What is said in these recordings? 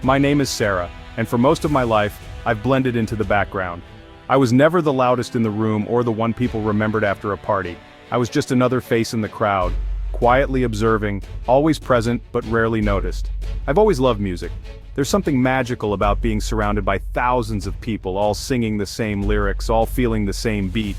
My name is Sarah, and for most of my life, I've blended into the background. I was never the loudest in the room or the one people remembered after a party. I was just another face in the crowd, quietly observing, always present but rarely noticed. I've always loved music. There's something magical about being surrounded by thousands of people all singing the same lyrics, all feeling the same beat.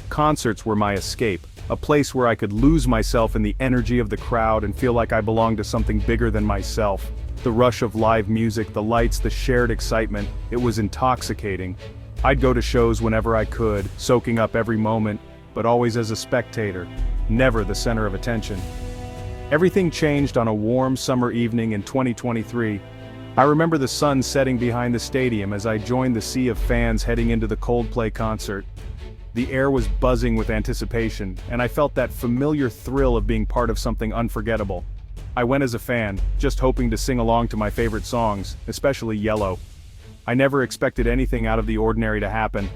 Concerts were my escape, a place where I could lose myself in the energy of the crowd and feel like I belonged to something bigger than myself. The rush of live music, the lights, the shared excitement, it was intoxicating. I'd go to shows whenever I could, soaking up every moment, but always as a spectator, never the center of attention. Everything changed on a warm summer evening in 2023. I remember the sun setting behind the stadium as I joined the sea of fans heading into the Coldplay concert. The air was buzzing with anticipation, and I felt that familiar thrill of being part of something unforgettable. I went as a fan, just hoping to sing along to my favorite songs, especially Yellow. I never expected anything out of the ordinary to happen.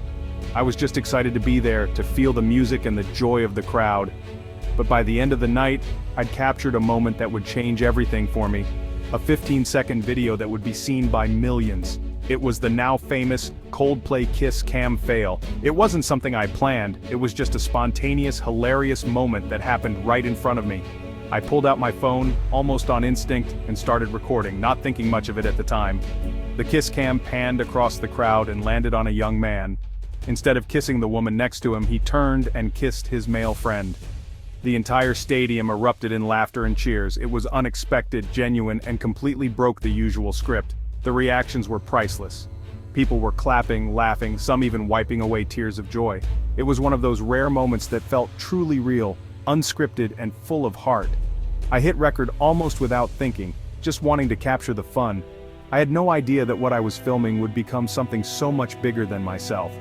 I was just excited to be there, to feel the music and the joy of the crowd. But by the end of the night, I'd captured a moment that would change everything for me. A 15-second video that would be seen by millions. It was the now famous Coldplay kiss cam fail. It wasn't something I planned, it was just a spontaneous, hilarious moment that happened right in front of me. I pulled out my phone, almost on instinct, and started recording, not thinking much of it at the time. The kiss cam panned across the crowd and landed on a young man. Instead of kissing the woman next to him, he turned and kissed his male friend. The entire stadium erupted in laughter and cheers. It was unexpected, genuine, and completely broke the usual script. The reactions were priceless. People were clapping, laughing, some even wiping away tears of joy. It was one of those rare moments that felt truly real, unscripted, and full of heart. I hit record almost without thinking, just wanting to capture the fun. I had no idea that what I was filming would become something so much bigger than myself.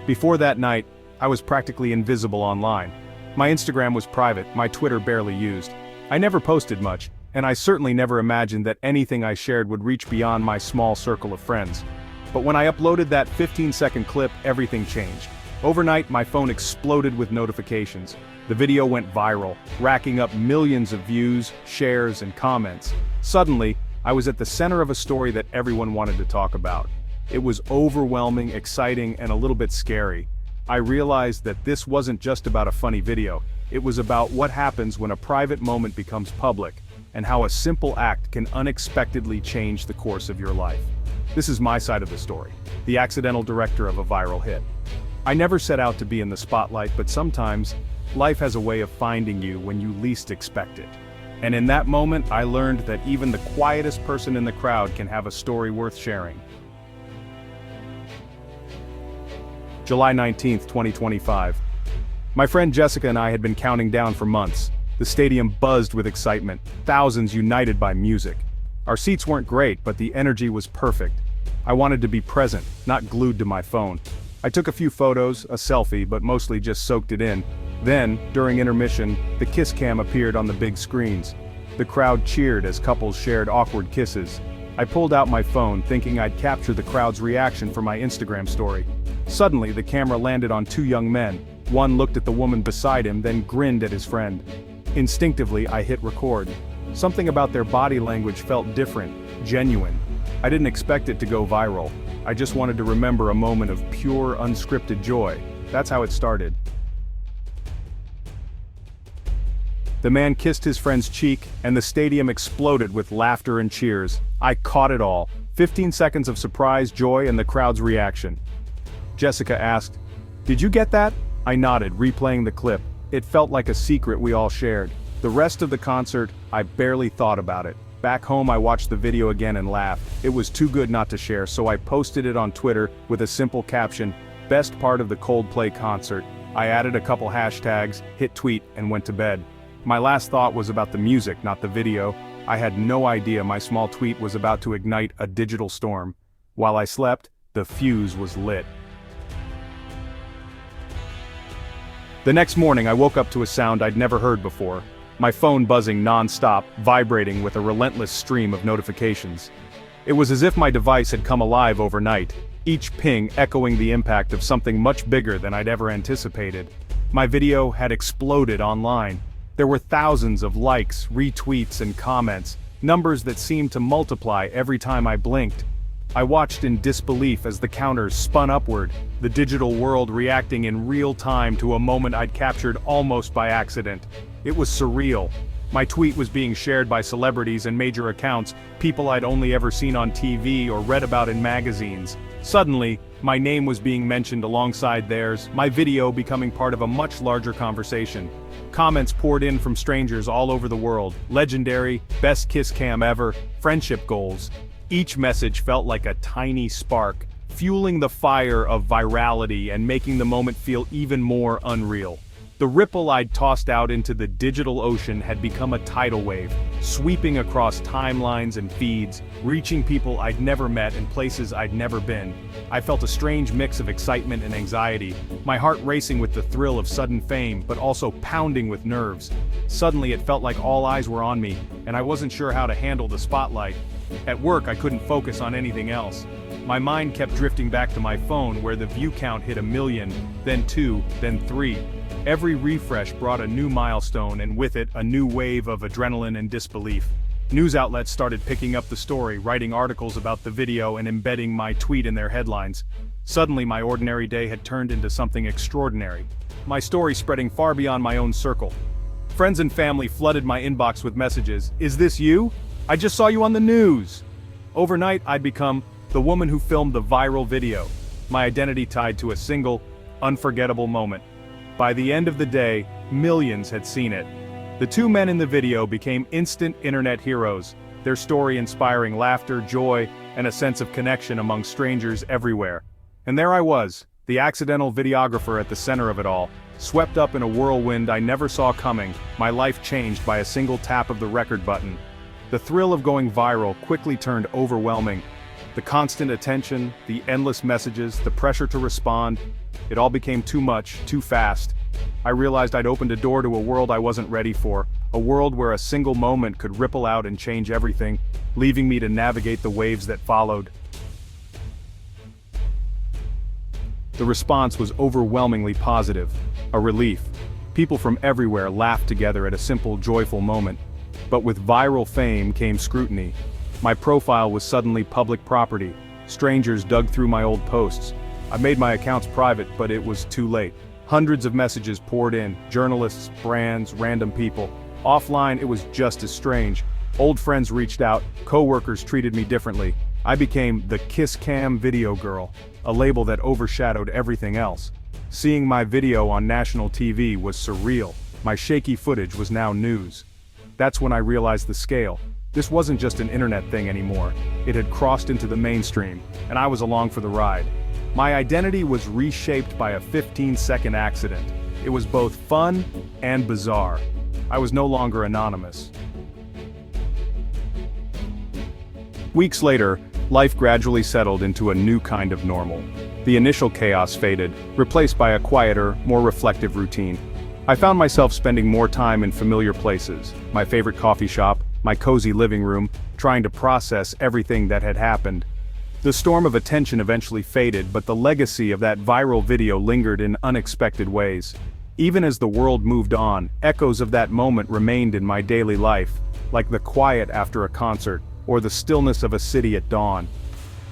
Before that night, I was practically invisible online. My Instagram was private, my Twitter barely used. I never posted much, and I certainly never imagined that anything I shared would reach beyond my small circle of friends. But when I uploaded that 15-second clip, everything changed. Overnight, my phone exploded with notifications. The video went viral, racking up millions of views, shares, and comments. Suddenly, I was at the center of a story that everyone wanted to talk about. It was overwhelming, exciting, and a little bit scary. I realized that this wasn't just about a funny video, it was about what happens when a private moment becomes public, and how a simple act can unexpectedly change the course of your life. This is my side of the story, the accidental director of a viral hit. I never set out to be in the spotlight, but sometimes, life has a way of finding you when you least expect it. And in that moment, I learned that even the quietest person in the crowd can have a story worth sharing. July 19, 2025. My friend Jessica and I had been counting down for months. The stadium buzzed with excitement, thousands united by music. Our seats weren't great, but the energy was perfect. I wanted to be present, not glued to my phone. I took a few photos, a selfie, but mostly just soaked it in. Then, during intermission, the kiss cam appeared on the big screens. The crowd cheered as couples shared awkward kisses. I pulled out my phone, thinking I'd capture the crowd's reaction for my Instagram story. Suddenly, the camera landed on two young men. One looked at the woman beside him, then grinned at his friend. Instinctively, I hit record. Something about their body language felt different, genuine. I didn't expect it to go viral. I just wanted to remember a moment of pure, unscripted joy. That's how it started. The man kissed his friend's cheek, and the stadium exploded with laughter and cheers. I caught it all. 15 seconds of surprise, joy, and the crowd's reaction. Jessica asked, "Did you get that?" I nodded, replaying the clip. It felt like a secret we all shared. The rest of the concert, I barely thought about it. Back home, I watched the video again and laughed. It was too good not to share, so I posted it on Twitter with a simple caption, "Best part of the Coldplay concert." I added a couple hashtags, hit tweet, and went to bed. My last thought was about the music, not the video. I had no idea my small tweet was about to ignite a digital storm. While I slept, the fuse was lit. The next morning, I woke up to a sound I'd never heard before. My phone buzzing non-stop, vibrating with a relentless stream of notifications. It was as if my device had come alive overnight, each ping echoing the impact of something much bigger than I'd ever anticipated. My video had exploded online. There were thousands of likes, retweets, and comments. numbers that seemed to multiply every time I blinked. I watched in disbelief as the counters spun upward, the digital world reacting in real time to a moment I'd captured almost by accident. It was surreal. My tweet was being shared by celebrities and major accounts, people I'd only ever seen on TV or read about in magazines. Suddenly, my name was being mentioned alongside theirs, my video becoming part of a much larger conversation. Comments poured in from strangers all over the world, legendary, best kiss cam ever, friendship goals. Each message felt like a tiny spark, fueling the fire of virality and making the moment feel even more unreal. The ripple I'd tossed out into the digital ocean had become a tidal wave, sweeping across timelines and feeds, reaching people I'd never met and places I'd never been. I felt a strange mix of excitement and anxiety, my heart racing with the thrill of sudden fame, but also pounding with nerves. Suddenly it felt like all eyes were on me, and I wasn't sure how to handle the spotlight. At work I couldn't focus on anything else. My mind kept drifting back to my phone where the view count hit 1 million, then 2, then 3. Every refresh brought a new milestone and with it a new wave of adrenaline and disbelief. News outlets started picking up the story, writing articles about the video and embedding my tweet in their headlines. Suddenly my ordinary day had turned into something extraordinary. My story spreading far beyond my own circle. Friends and family flooded my inbox with messages. "Is this you? I just saw you on the news." Overnight I'd become the woman who filmed the viral video, my identity tied to a single, unforgettable moment. By the end of the day, millions had seen it. The two men in the video became instant internet heroes, their story inspiring laughter, joy, and a sense of connection among strangers everywhere. And there I was, the accidental videographer at the center of it all, swept up in a whirlwind I never saw coming, my life changed by a single tap of the record button. The thrill of going viral quickly turned overwhelming. The constant attention, the endless messages, the pressure to respond, it all became too much, too fast. I realized I'd opened a door to a world I wasn't ready for, a world where a single moment could ripple out and change everything, leaving me to navigate the waves that followed. The response was overwhelmingly positive, a relief. People from everywhere laughed together at a simple, joyful moment. But with viral fame came scrutiny. My profile was suddenly public property. Strangers dug through my old posts. I made my accounts private, but it was too late. Hundreds of messages poured in, journalists, brands, random people. Offline, it was just as strange. Old friends reached out, co-workers treated me differently. I became the Kiss Cam Video Girl, a label that overshadowed everything else. Seeing my video on national TV was surreal. My shaky footage was now news. That's when I realized the scale. This wasn't just an internet thing anymore. It had crossed into the mainstream, and I was along for the ride. My identity was reshaped by a 15-second accident. It was both fun and bizarre. I was no longer anonymous. Weeks later, life gradually settled into a new kind of normal. The initial chaos faded, replaced by a quieter, more reflective routine. I found myself spending more time in familiar places, my favorite coffee shop, my cozy living room, trying to process everything that had happened. The storm of attention eventually faded, but the legacy of that viral video lingered in unexpected ways. Even as the world moved on, echoes of that moment remained in my daily life, like the quiet after a concert, or the stillness of a city at dawn.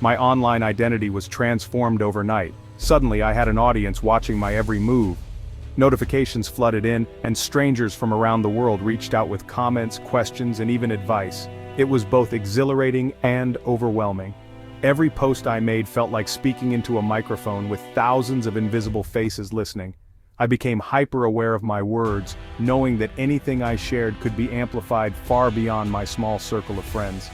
My online identity was transformed overnight. Suddenly I had an audience watching my every move. Notifications flooded in, and strangers from around the world reached out with comments, questions, and even advice. It was both exhilarating and overwhelming. Every post I made felt like speaking into a microphone with thousands of invisible faces listening. I became hyper-aware of my words, knowing that anything I shared could be amplified far beyond my small circle of friends.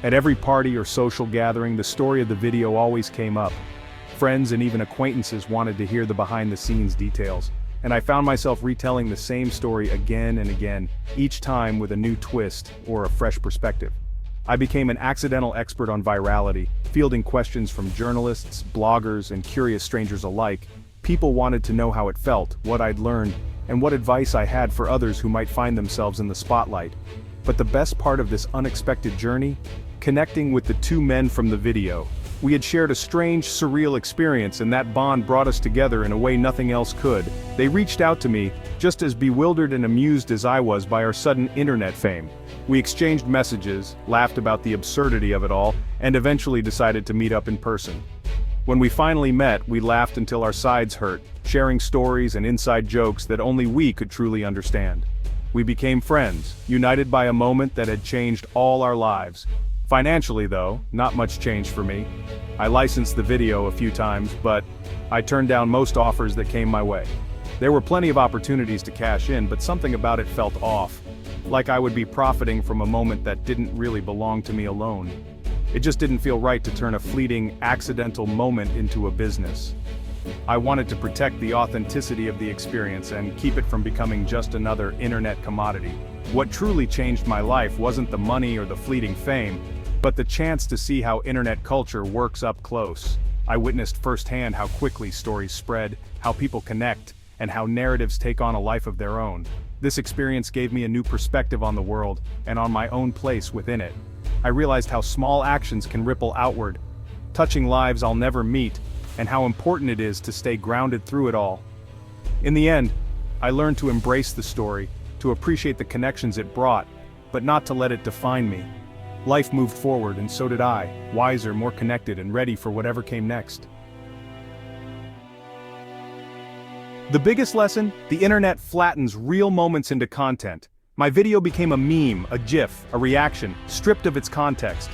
At every party or social gathering, the story of the video always came up. Friends and even acquaintances wanted to hear the behind-the-scenes details, and I found myself retelling the same story again and again, each time with a new twist or a fresh perspective. I became an accidental expert on virality, fielding questions from journalists, bloggers, and curious strangers alike. People wanted to know how it felt, what I'd learned, and what advice I had for others who might find themselves in the spotlight. But the best part of this unexpected journey? Connecting with the two men from the video. We had shared a strange, surreal experience, and that bond brought us together in a way nothing else could. They reached out to me, just as bewildered and amused as I was by our sudden internet fame. We exchanged messages, laughed about the absurdity of it all, and eventually decided to meet up in person. When we finally met, we laughed until our sides hurt, sharing stories and inside jokes that only we could truly understand. We became friends, united by a moment that had changed all our lives. Financially though, not much changed for me. I licensed the video a few times, but I turned down most offers that came my way. There were plenty of opportunities to cash in, but something about it felt off. Like I would be profiting from a moment that didn't really belong to me alone. It just didn't feel right to turn a fleeting, accidental moment into a business. I wanted to protect the authenticity of the experience and keep it from becoming just another internet commodity. What truly changed my life wasn't the money or the fleeting fame, but the chance to see how internet culture works up close. I witnessed firsthand how quickly stories spread, how people connect, and how narratives take on a life of their own. This experience gave me a new perspective on the world, and on my own place within it. I realized how small actions can ripple outward, touching lives I'll never meet, and how important it is to stay grounded through it all. In the end, I learned to embrace the story, to appreciate the connections it brought, but not to let it define me. Life moved forward, and so did I, wiser, more connected, and ready for whatever came next. The biggest lesson? The internet flattens real moments into content. My video became a meme, a GIF, a reaction, stripped of its context.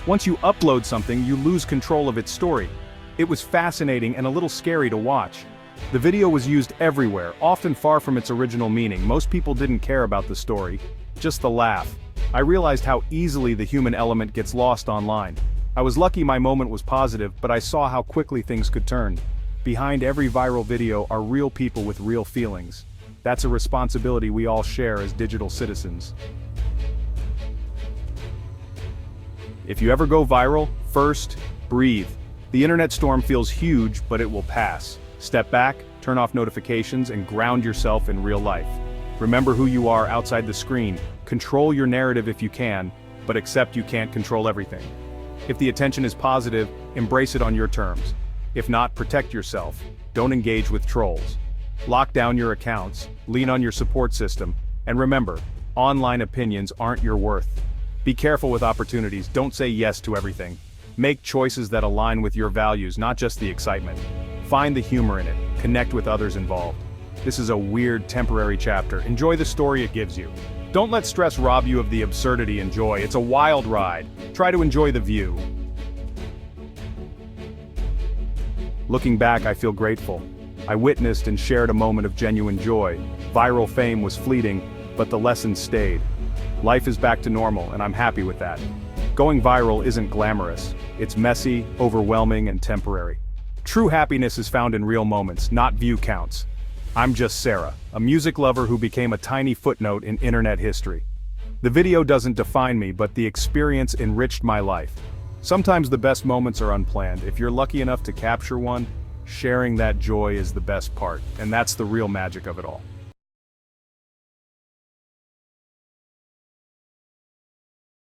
Once you upload something, you lose control of its story. It was fascinating and a little scary to watch. The video was used everywhere, often far from its original meaning. Most people didn't care about the story, just the laugh. I realized how easily the human element gets lost online. I was lucky my moment was positive, but I saw how quickly things could turn. Behind every viral video are real people with real feelings. That's a responsibility we all share as digital citizens. If you ever go viral, first, breathe. The internet storm feels huge, but it will pass. Step back, turn off notifications, and ground yourself in real life. Remember who you are outside the screen. Control your narrative if you can, but accept you can't control everything. If the attention is positive, embrace it on your terms. If not, protect yourself. Don't engage with trolls. Lock down your accounts, lean on your support system, and remember, online opinions aren't your worth. Be careful with opportunities, don't say yes to everything. Make choices that align with your values, not just the excitement. Find the humor in it, connect with others involved. This is a weird, temporary chapter. Enjoy the story it gives you. Don't let stress rob you of the absurdity and joy. It's a wild ride. Try to enjoy the view. Looking back, I feel grateful. I witnessed and shared a moment of genuine joy. Viral fame was fleeting, but the lessons stayed. Life is back to normal, and I'm happy with that. Going viral isn't glamorous. It's messy, overwhelming, and temporary. True happiness is found in real moments, not view counts. I'm just Sarah, a music lover who became a tiny footnote in internet history. The video doesn't define me, but the experience enriched my life. Sometimes the best moments are unplanned. If you're lucky enough to capture one, sharing that joy is the best part, and that's the real magic of it all.